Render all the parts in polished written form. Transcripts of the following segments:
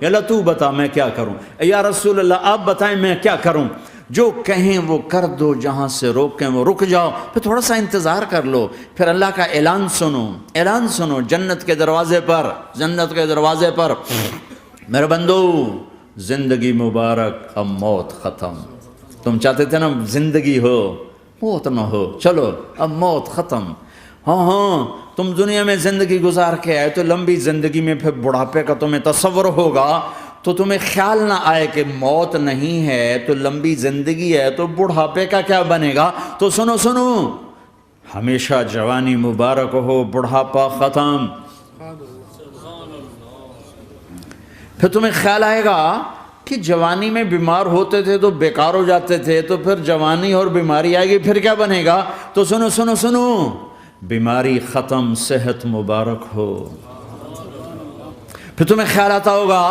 یا اللہ تو بتا میں کیا کروں، یا رسول اللہ آپ بتائیں میں کیا کروں، جو کہیں وہ کر دو، جہاں سے روکیں وہ رک جاؤ، پھر تھوڑا سا انتظار کر لو، پھر اللہ کا اعلان سنو، اعلان سنو جنت کے دروازے پر، جنت کے دروازے پر، میرے بندو زندگی مبارک اب موت ختم، تم چاہتے تھے نا زندگی ہو موت نہ ہو، چلو اب موت ختم، ہاں تم دنیا میں زندگی گزار کے آئے تو لمبی زندگی میں پھر بڑھاپے کا تمہیں تصور ہوگا تو تمہیں خیال نہ آئے کہ موت نہیں ہے تو لمبی زندگی ہے تو بڑھاپے کا کیا بنے گا، تو سنو سنو ہمیشہ جوانی مبارک ہو، بڑھاپا ختم، پھر تمہیں خیال آئے گا کہ جوانی میں بیمار ہوتے تھے تو بیکار ہو جاتے تھے، تو پھر جوانی اور بیماری آئے گی پھر کیا بنے گا، تو سنو سنو سنو بیماری ختم، صحت مبارک ہو، پھر تمہیں خیال آتا ہوگا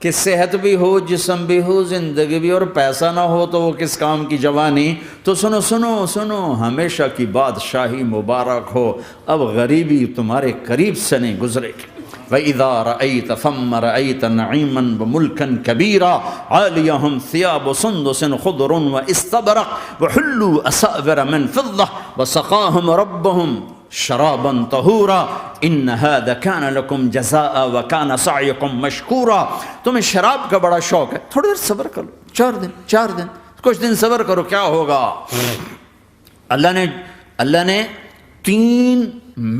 کہ صحت بھی ہو، جسم بھی ہو، زندگی بھی، اور پیسہ نہ ہو تو وہ کس کام کی جوانی، تو سنو سنو سنو ہمیشہ کی بادشاہی مبارک ہو، اب غریبی تمہارے قریب سے نہیں گزرے گی۔ وَإِذَا رَأَيْتَ ثَمَّ رَأَيْتَ نَعِيمًا وَمُلْكًا كَبِيرًا عَالِيَهُمْ ثِيَابُ سُنْدُسٍ خُضْرٌ وَإِسْتَبْرَقٍ وَحُلُّوا أَسَاوِرَ مِنْ فِضَّةٍ وَسَقَاهُمْ رَبُّهُمْ شراباً طہورا ان هذا كان لكم جزاء وكان سعيكم مشكورا۔ تمہیں شراب کا بڑا شوق ہے، تھوڑی دیر صبر کرو، چار دن کچھ دن صبر کرو، کیا ہوگا۔ اللہ نے 3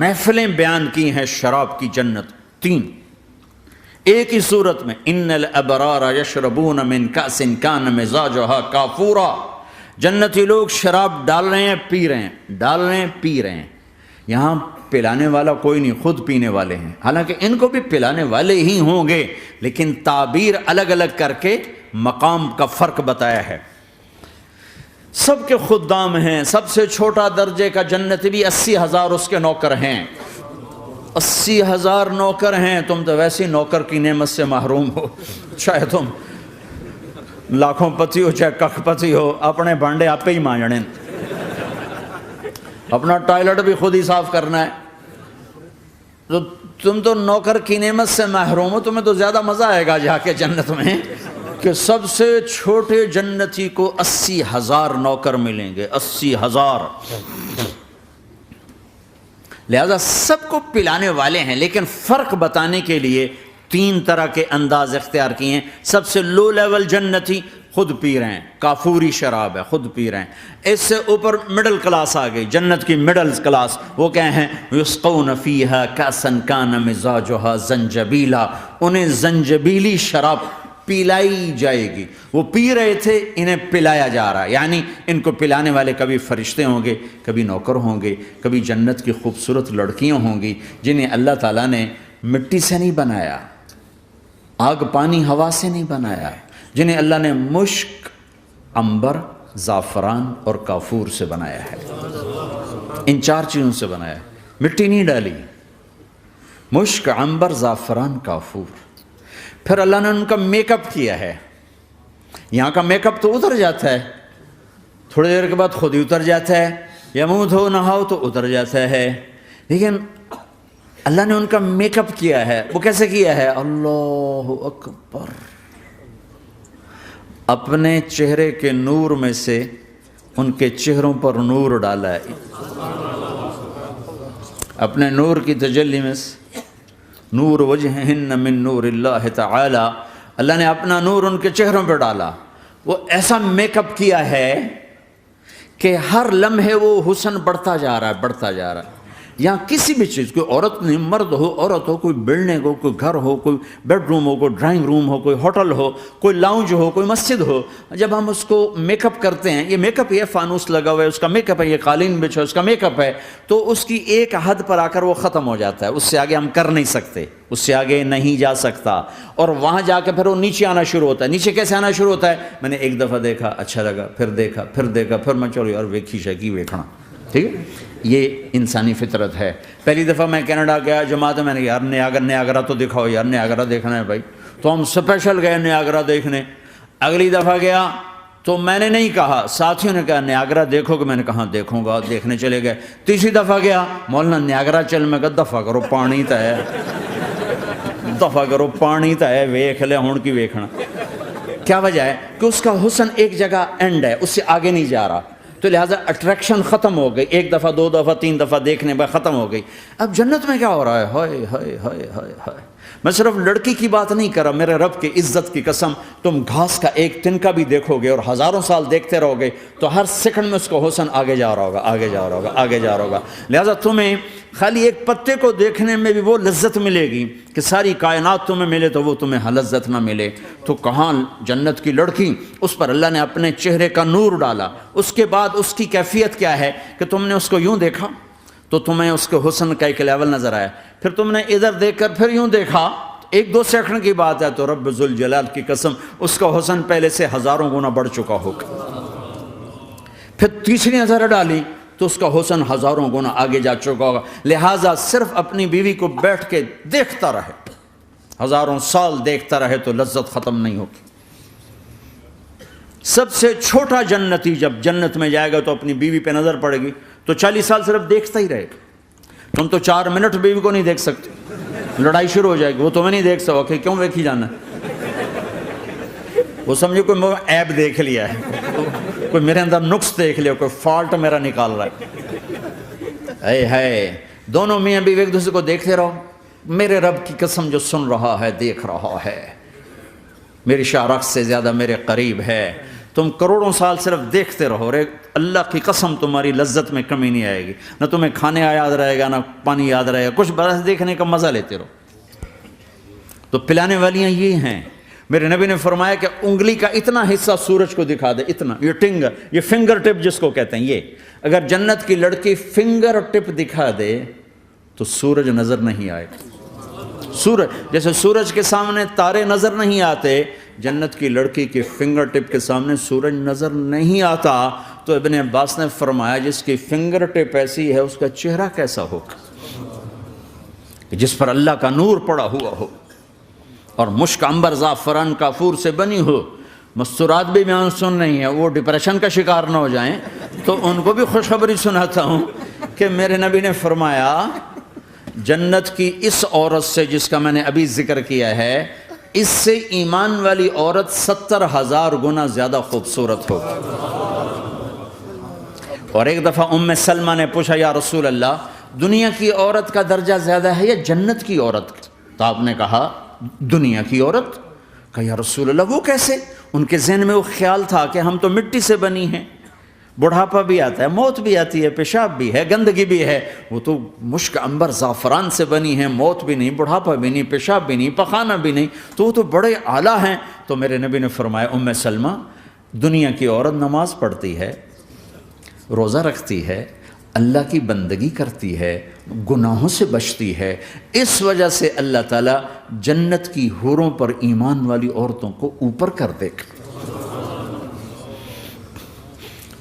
محفلیں بیان کی ہیں شراب کی جنت، 3 ایک ہی صورت میں، ان الابرار یشربون من کأس کان مزاجها کافورا، جنتی لوگ شراب ڈال رہے ہیں پی رہے ہیں، ڈال رہے ہیں پی رہے ہیں، یہاں پلانے والا کوئی نہیں، خود پینے والے ہیں، حالانکہ ان کو بھی پلانے والے ہی ہوں گے، لیکن تعبیر الگ الگ کر کے مقام کا فرق بتایا ہے۔ سب کے خدام ہیں، سب سے چھوٹا درجے کا جنتی بھی 80,000 اس کے نوکر ہیں، 80,000 نوکر ہیں، تم تو ویسی نوکر کی نعمت سے محروم ہو، چاہے تم لاکھوں پتی ہو چاہے کخ پتی ہو، اپنے بانڈے آپ ہی مانجنے، اپنا ٹوائلٹ بھی خود ہی صاف کرنا ہے، تو تم تو نوکر کی نعمت سے محروم ہو، تمہیں تو زیادہ مزہ آئے گا جا کے جنت میں کہ سب سے چھوٹے جنتی کو 80,000 نوکر ملیں گے، 80,000، لہذا سب کو پلانے والے ہیں، لیکن فرق بتانے کے لیے 3 طرح کے انداز اختیار کیے ہیں۔ سب سے لو لیول جنتی خود پی رہے ہیں، کافوری شراب ہے، خود پی رہے ہیں۔ اس سے اوپر مڈل کلاس آ گئی، جنت کی مڈل کلاس، وہ کہے ہیں یسقون فیہا کأسا کان مزاجها زنجبیلا، انہیں زنجبیلی شراب پلائی جائے گی، وہ پی رہے تھے انہیں پلایا جا رہا ہے، یعنی ان کو پلانے والے کبھی فرشتے ہوں گے، کبھی نوکر ہوں گے، کبھی جنت کی خوبصورت لڑکیاں ہوں گی جنہیں اللہ تعالیٰ نے مٹی سے نہیں بنایا، آگ پانی ہوا سے نہیں بنایا، جنہیں اللہ نے مشک، عنبر، زعفران اور کافور سے بنایا ہے، ان 4 چیزوں سے بنایا ہے، مٹی نہیں ڈالی، مشک، عنبر، زعفران، کافور۔ پھر اللہ نے ان کا میک اپ کیا ہے، یہاں کا میک اپ تو اتر جاتا ہے، تھوڑی دیر کے بعد خود ہی اتر جاتا ہے، یا منہ دھو نہاؤ تو اتر جاتا ہے، لیکن اللہ نے ان کا میک اپ کیا ہے، وہ کیسے کیا ہے؟ اللہ اکبر، اپنے چہرے کے نور میں سے ان کے چہروں پر نور ڈالا ہے، اپنے نور کی تجلی میں سے، نور وجہہن من نور اللہ تعالی، اللہ نے اپنا نور ان کے چہروں پہ ڈالا، وہ ایسا میک اپ کیا ہے کہ ہر لمحے وہ حسن بڑھتا جا رہا ہے، بڑھتا جا رہا ہے۔ یہاں کسی بھی چیز، کوئی عورت نہیں، مرد ہو، عورت ہو، کوئی بلڈنگ ہو، کوئی گھر ہو، کوئی بیڈ روم ہو، کوئی ڈرائنگ روم ہو، کوئی ہوٹل ہو، کوئی لاؤنج ہو، کوئی مسجد ہو، جب ہم اس کو میک اپ کرتے ہیں، یہ میک اپ، یہ فانوس لگا ہوا ہے اس کا میک اپ ہے، یہ قالین بچھا اس کا میک اپ ہے، تو اس کی ایک حد پر آ کر وہ ختم ہو جاتا ہے، اس سے آگے ہم کر نہیں سکتے، اس سے آگے نہیں جا سکتا، اور وہاں جا کے پھر وہ نیچے آنا شروع ہوتا ہے۔ نیچے کیسے آنا شروع ہوتا ہے؟ میں نے ایک دفعہ دیکھا، اچھا لگا، پھر دیکھا، پھر میں چلو یار ویکھی شیکی ویکھنا، ٹھیک ہے، یہ انسانی فطرت ہے۔ پہلی دفعہ میں کینیڈا گیا جماعت میں نے یار نیاگرا تو دکھاؤ یار، نیاگرا دیکھنا ہے بھائی، تو ہم اسپیشل گئے نیاگرا دیکھنے۔ اگلی دفعہ گیا تو میں نے نہیں کہا، ساتھیوں نے کہا نیاگرا دیکھو گے، میں نے کہا دیکھوں گا، دیکھنے چلے گئے۔ تیسری دفعہ گیا، مولانا نیاگرا چل، میں کہا دفعہ کرو، پانی تو ہے، دفعہ کرو پانی تو ہے ویکھ لے ہون کی ویکھنا. کیا وجہ ہے کہ اس کا حسن ایک جگہ اینڈ ہے, اس سے آگے نہیں جا رہا, تو لہٰذا اٹریکشن ختم ہو گئی, ایک دفعہ دو دفعہ تین دفعہ دیکھنے بعد ختم ہو گئی. اب جنت میں کیا ہو رہا ہے, ہائے ہائے ہائے ہائے ہائے. میں صرف لڑکی کی بات نہیں کر رہا, میرے رب کی عزت کی قسم, تم گھاس کا ایک تنکا بھی دیکھو گے اور ہزاروں سال دیکھتے رہو گے تو ہر سیکنڈ میں اس کو حسن آگے جا رہا ہوگا, آگے جا رہا ہوگا, آگے جا رہا ہوگا. لہٰذا تمہیں خالی ایک پتے کو دیکھنے میں بھی وہ لذت ملے گی کہ ساری کائنات تمہیں ملے تو وہ تمہیں لذت نہ ملے. تو کہاں جنت کی لڑکی, اس پر اللہ نے اپنے چہرے کا نور ڈالا. اس کے بعد اس کی کیفیت کیا ہے کہ تم نے اس کو یوں دیکھا تو تمہیں اس کے حسن کا ایک لیول نظر آیا, پھر تم نے ادھر دیکھ کر پھر یوں دیکھا, ایک دو سیکنڈ کی بات ہے, تو رب ذوالجلال کی قسم اس کا حسن پہلے سے ہزاروں گنا بڑھ چکا ہوگا. پھر تیسری نظر ڈالی تو اس کا حسن ہزاروں گنا آگے جا چکا ہوگا. لہٰذا صرف اپنی بیوی کو بیٹھ کے دیکھتا رہے, ہزاروں سال دیکھتا رہے تو لذت ختم نہیں ہوگی. سب سے چھوٹا جنتی جب جنت میں جائے گا تو اپنی بیوی پہ نظر پڑے گی تو 40 سال صرف دیکھتا ہی رہے گا. تم تو 4 منٹ بیوی کو نہیں دیکھ سکتے, لڑائی شروع ہو جائے گی. وہ تمہیں نہیں دیکھ سکو کہ کیوں دیکھی جانا ہے, وہ سمجھو کوئی عیب دیکھ لیا ہے, کوئی میرے اندر نقص دیکھ لیا, کوئی فالٹ میرا نکال رہا ہے. ہے دونوں میاں بیوی ایک دوسرے کو دیکھتے رہو. میرے رب کی قسم جو سن رہا ہے, دیکھ رہا ہے, میری شارخ سے زیادہ میرے قریب ہے. تم کروڑوں سال صرف دیکھتے رہو, رے اللہ کی قسم تمہاری لذت میں کمی نہیں آئے گی. نہ تمہیں کھانے یاد رہے گا, نہ پانی یاد رہے گا, کچھ برس دیکھنے کا مزہ لیتے رہو. تو پلانے والیاں یہ ہیں. میرے نبی نے فرمایا کہ انگلی کا اتنا حصہ سورج کو دکھا دے, اتنا, یہ فنگر ٹپ جس کو کہتے ہیں, یہ اگر جنت کی لڑکی فنگر ٹپ دکھا دے تو سورج نظر نہیں آئے. سورج جیسے سورج کے سامنے تارے نظر نہیں آتے, جنت کی لڑکی کے فنگر ٹپ کے سامنے سورج نظر نہیں آتا. تو ابن عباس نے فرمایا جس کی فنگر ٹپ ایسی ہے اس کا چہرہ کیسا ہوگا, جس پر اللہ کا نور پڑا ہوا ہو اور مشک عنبر زعفران کافور سے بنی ہو. مستورات بھی میں سن رہی ہیں, وہ ڈپریشن کا شکار نہ ہو جائیں, تو ان کو بھی خوشخبری سناتا ہوں کہ میرے نبی نے فرمایا جنت کی اس عورت سے جس کا میں نے ابھی ذکر کیا ہے, اس سے ایمان والی عورت 70,000 گنا زیادہ خوبصورت ہوگی. اور ایک دفعہ ام سلمہ نے پوچھا, یا رسول اللہ دنیا کی عورت کا درجہ زیادہ ہے یا جنت کی عورت کا؟ تو آپ نے کہا دنیا کی عورت. کہا یا رسول اللہ وہ کیسے؟ ان کے ذہن میں وہ خیال تھا کہ ہم تو مٹی سے بنی ہیں, بڑھاپا بھی آتا ہے, موت بھی آتی ہے, پیشاب بھی ہے, گندگی بھی ہے. وہ تو مشک عنبر زعفران سے بنی ہیں, موت بھی نہیں, بڑھاپا بھی نہیں, پیشاب بھی نہیں, پخانہ بھی نہیں, تو وہ تو بڑے اعلیٰ ہیں. تو میرے نبی نے فرمایا ام سلمہ دنیا کی عورت نماز پڑھتی ہے, روزہ رکھتی ہے, اللہ کی بندگی کرتی ہے, گناہوں سے بچتی ہے, اس وجہ سے اللہ تعالیٰ جنت کی حوروں پر ایمان والی عورتوں کو اوپر کر دے گا.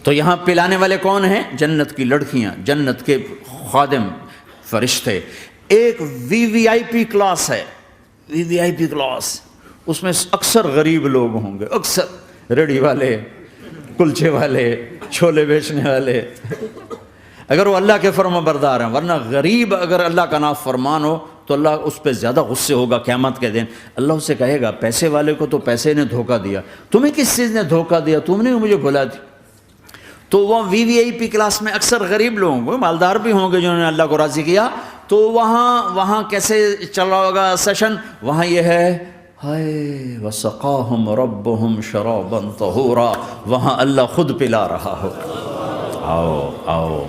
تو یہاں پلانے والے کون ہیں؟ جنت کی لڑکیاں, جنت کے خادم فرشتے. ایک وی وی آئی پی کلاس ہے, وی وی آئی پی کلاس, اس میں اکثر غریب لوگ ہوں گے, اکثر ریڑھی والے, کلچے والے, چھولے بیچنے والے, اگر وہ اللہ کے فرما بردار ہیں. ورنہ غریب اگر اللہ کا نافرمان ہو تو اللہ اس پہ زیادہ غصے ہوگا قیامت کے دن. اللہ اسے کہے گا پیسے والے کو تو پیسے نے دھوکہ دیا, تمہیں کس چیز نے دھوکہ دیا, تم نے مجھے بھلا دی. تو وہ وی وی آئی پی کلاس میں اکثر غریب لوگ ہوں گے, مالدار بھی ہوں گے جنہوں نے اللہ کو راضی کیا. تو وہاں کیسے چل رہا ہوگا سیشن؟ وہاں یہ ہے ہائے وسقاہم ربہم شرابا طہورا, وہاں اللہ خود پلا رہا ہو. آؤ آؤ,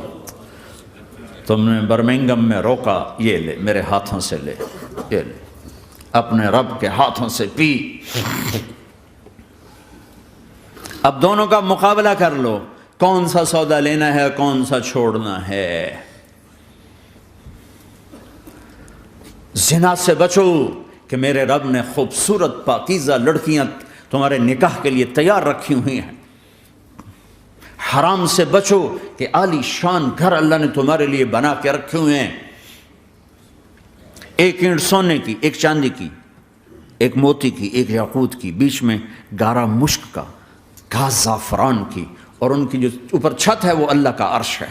تم نے برمنگم میں روکا, یہ لے میرے ہاتھوں سے لے, یہ لے اپنے رب کے ہاتھوں سے پی. اب دونوں کا مقابلہ کر لو, کون سا سودا لینا ہے, کون سا چھوڑنا ہے. زنا سے بچو کہ میرے رب نے خوبصورت پاکیزہ لڑکیاں تمہارے نکاح کے لیے تیار رکھی ہوئی ہیں. حرام سے بچو کہ عالی شان گھر اللہ نے تمہارے لیے بنا کے رکھے ہوئے ہیں. ایک اینٹ سونے کی, ایک چاندی کی, ایک موتی کی, ایک یاقوت کی, بیچ میں گارا مشک کا, گھاس زعفران کی, اور ان کی جو اوپر چھت ہے وہ اللہ کا عرش ہے.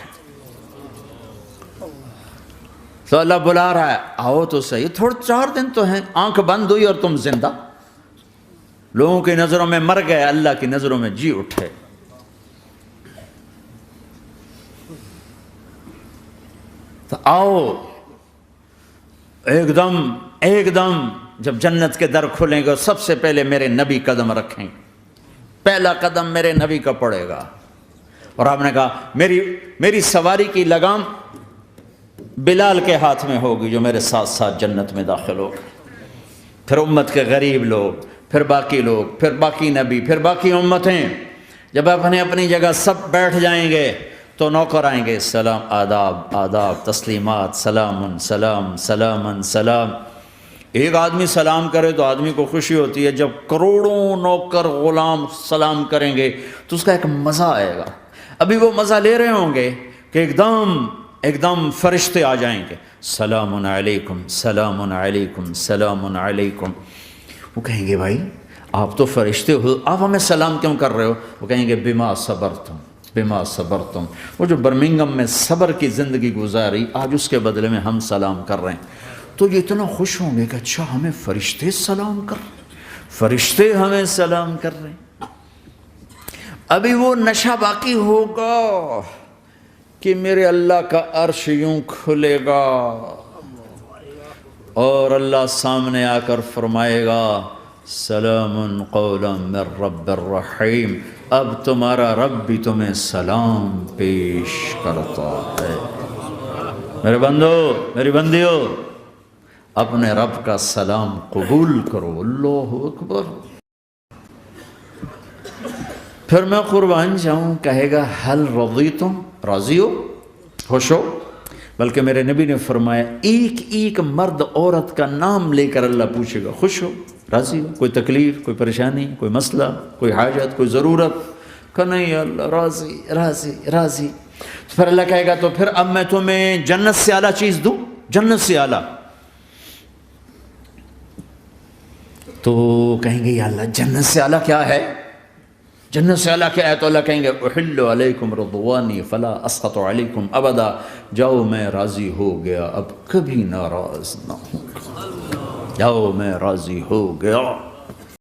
تو اللہ بلا رہا ہے آؤ تو صحیح، تھوڑے 4 دن تو ہیں، آنکھ بند ہوئی اور تم زندہ، لوگوں کی نظروں میں مر گئے، اللہ کی نظروں میں جی اٹھے۔ تو آؤ، ایک دم جب جنت کے در کھلیں گے سب سے پہلے میرے نبی قدم رکھیں، پہلا قدم میرے نبی کا پڑے گا۔ اور آپ نے کہا میری سواری کی لگام بلال کے ہاتھ میں ہوگی جو میرے ساتھ ساتھ جنت میں داخل ہوگا، پھر امت کے غریب لوگ، پھر باقی لوگ، پھر باقی نبی، پھر باقی امتیں۔ جب اپنے اپنی جگہ سب بیٹھ جائیں گے تو نوکر آئیں گے، سلام، آداب، آداب، تسلیمات، سلام، سلام، سلام، سلام۔ ایک آدمی سلام کرے تو آدمی کو خوشی ہوتی ہے، جب کروڑوں نوکر غلام سلام کریں گے تو اس کا ایک مزہ آئے گا۔ ابھی وہ مزہ لے رہے ہوں گے کہ ایک دم فرشتے آ جائیں گے، سلام علیکم، سلام علیکم، سلام علیکم۔ وہ کہیں گے بھائی آپ تو فرشتے ہو، آپ ہمیں سلام کیوں کر رہے ہو؟ وہ کہیں گے بما صبرتم، بما صبرتم۔ وہ جو برمنگم میں صبر کی زندگی گزاری، آج اس کے بدلے میں ہم سلام کر رہے ہیں۔ تو یہ اتنا خوش ہوں گے کہ اچھا ہمیں فرشتے سلام کر رہے ہیں، فرشتے ہمیں سلام کر رہے ہیں۔ ابھی وہ نشہ باقی ہوگا کہ میرے اللہ کا عرش یوں کھلے گا اور اللہ سامنے آ کر فرمائے گا سلام قولا من رب الرحیم، اب تمہارا رب بھی تمہیں سلام پیش کرتا ہے۔ میرے بندو، میری بندیو، اپنے رب کا سلام قبول کرو۔ اللہ اکبر۔ پھر میں قربان جاؤں، کہے گا حل رضیتم، راضی ہو، خوش ہو؟ بلکہ میرے نبی نے فرمایا ایک ایک مرد عورت کا نام لے کر اللہ پوچھے گا، خوش ہو، راضی ہو؟ کوئی تکلیف، کوئی پریشانی، کوئی مسئلہ، کوئی حاجت، کوئی ضرورت؟ کہ نہیں اللہ، راضی راضی راضی۔ پھر اللہ کہے گا تو پھر اب میں تمہیں جنت سے اعلیٰ چیز دوں، جنت سے اعلیٰ۔ تو کہیں گے یا اللہ جنت سے اعلیٰ کیا ہے؟ جنت سے اعلیٰ کیا ہے؟ تو اللہ کہیں گے احل علیکم رضوانی فلا اسخط علیکم ابدا، جاؤ میں راضی ہو گیا، اب کبھی ناراض نہ ہوں، جاؤ میں راضی ہو گیا۔